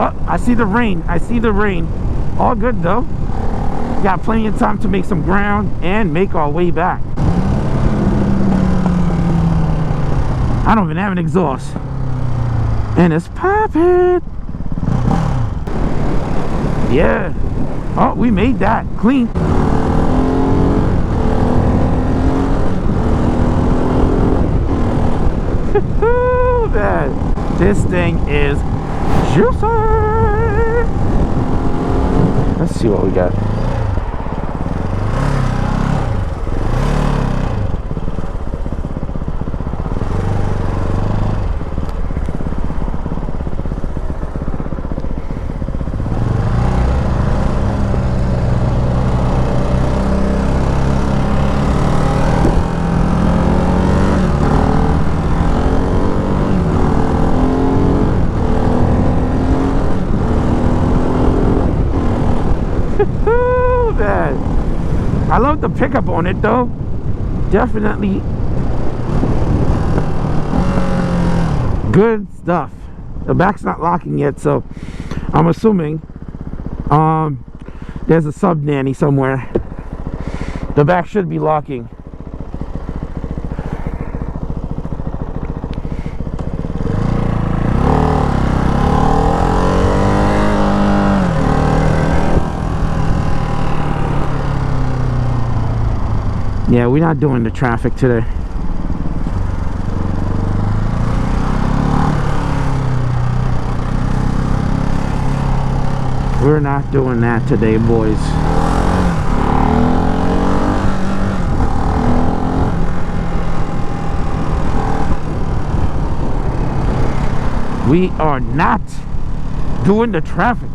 Oh, I see the rain. I see the rain. All good though. Got plenty of time to make some ground and make our way back. I don't even have an exhaust. And it's popping. Yeah. Oh, we made that clean. Man, this thing is juicy. Let's see what we got. I love the pickup on it though. Definitely good stuff. The back's not locking yet, so I'm assuming there's a sub nanny somewhere. The back should be locking. Yeah, we're not doing the traffic today. We're not doing that today, boys. We are not doing the traffic.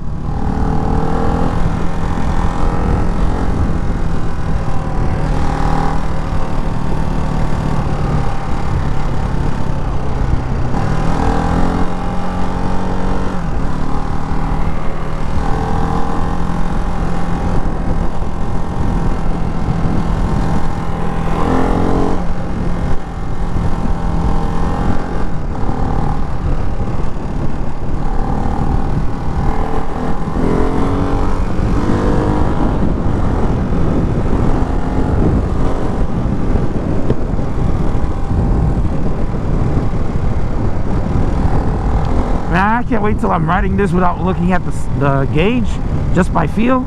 I can't wait till I'm riding this without looking at the gauge, just by feel.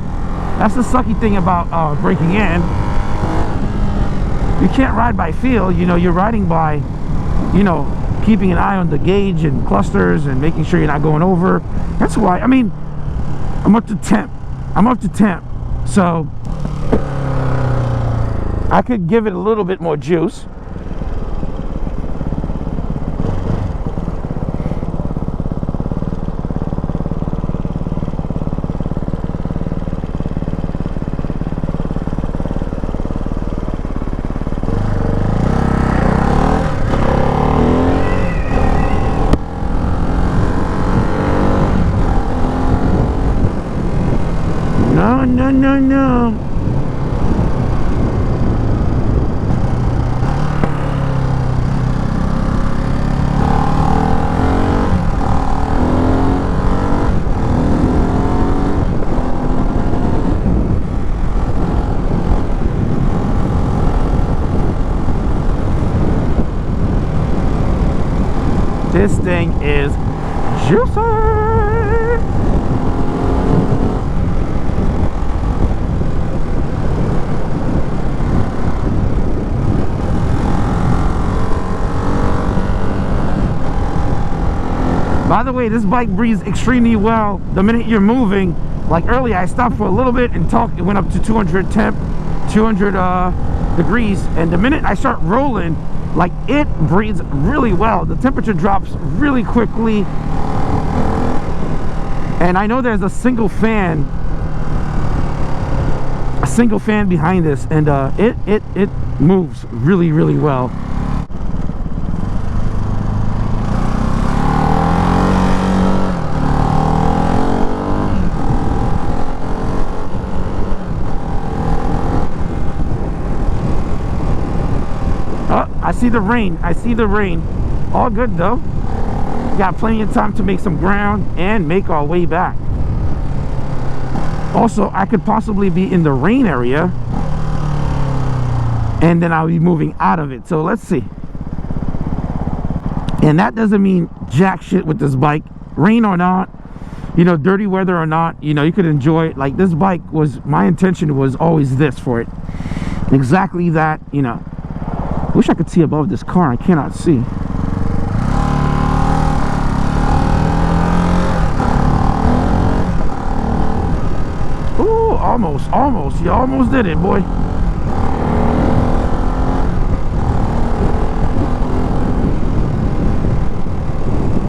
That's the sucky thing about breaking in. You can't ride by feel, you know, you're riding by, you know, keeping an eye on the gauge and clusters and making sure you're not going over. That's why, I mean, I'm up to temp. So I could give it a little bit more juice. No. This thing is juicy. By the way, this bike breathes extremely well the minute you're moving. Like earlier, I stopped for a little bit and talked. It went up to 200 temp, 200 degrees, and the minute I start rolling, like, it breathes really well. The temperature drops really quickly, and I know there's a single fan behind this, and it moves really well. I see the rain. All good though. got plenty of time to make some ground and make our way back. Also, I could possibly be in the rain area and then I'll be moving out of it. So let's see. And that doesn't mean jack shit with this bike. Rain or not, you know, dirty weather or not, you know, you could enjoy it. Like, this bike was, my intention was always this for it. Exactly that, you know. Wish I could see above this car. I cannot see. Ooh, almost. You almost did it, boy.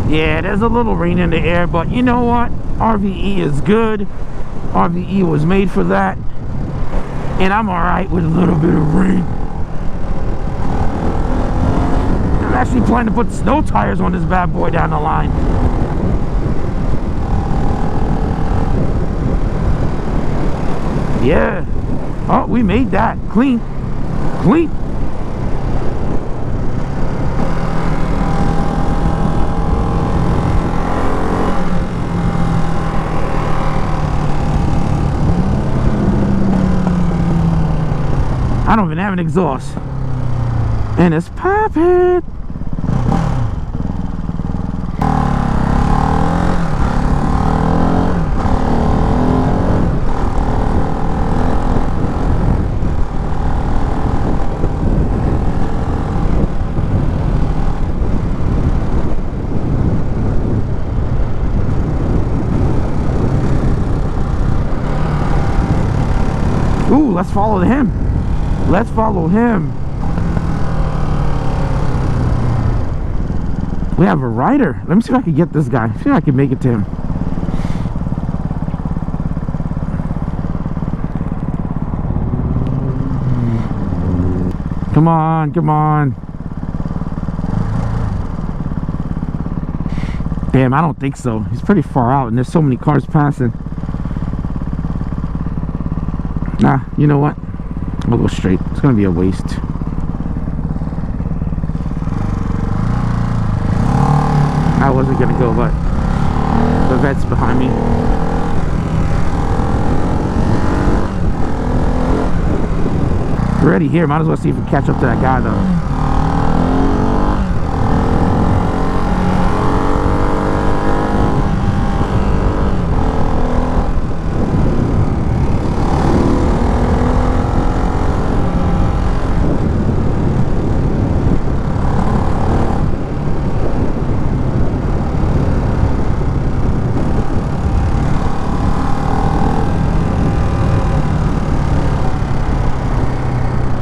Yeah, there's a little rain in the air, but you know what? RVE is good. RVE was made for that. And I'm alright with a little bit of rain. I'm actually planning to put snow tires on this bad boy down the line. Yeah. Oh, we made that. Clean. Clean. I don't even have an exhaust. And it's popping. Ooh, let's follow him. Let's follow him. We have a rider. Let me see if I can get this guy. See if I can make it to him. Come on, come on. Damn, I don't think so. He's pretty far out and there's so many cars passing. Nah, you know what? We'll go straight. It's gonna be a waste. I wasn't gonna go, but the vet's behind me. We're already here. Might as well see if we can catch up to that guy, though.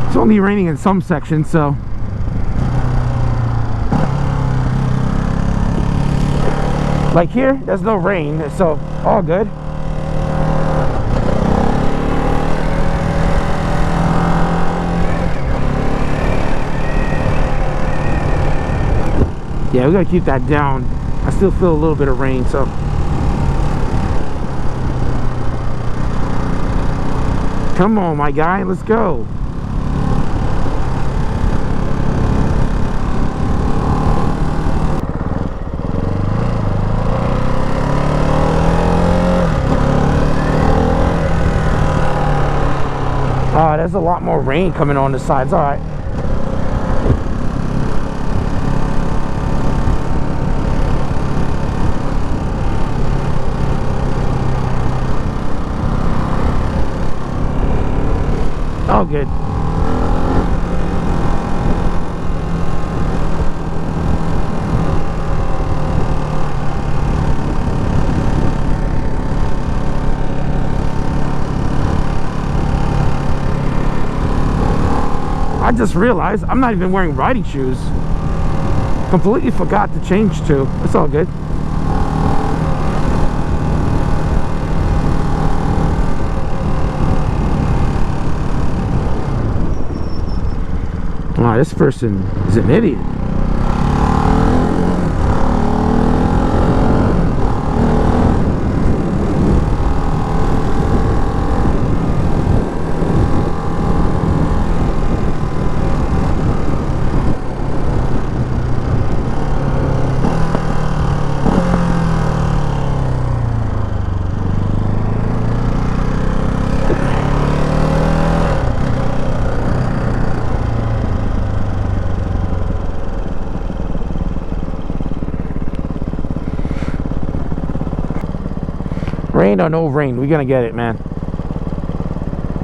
It's only raining in some sections, so like here there's no rain, so all good. Yeah, we gotta keep that down. I still feel a little bit of rain, so come on, my guy, let's go. There's a lot more rain coming on the sides. All right. Oh, good. I just realized I'm not even wearing riding shoes. Completely forgot to change to. It's all good. Wow, this person is an idiot. Rain or no rain, we're gonna get it, man.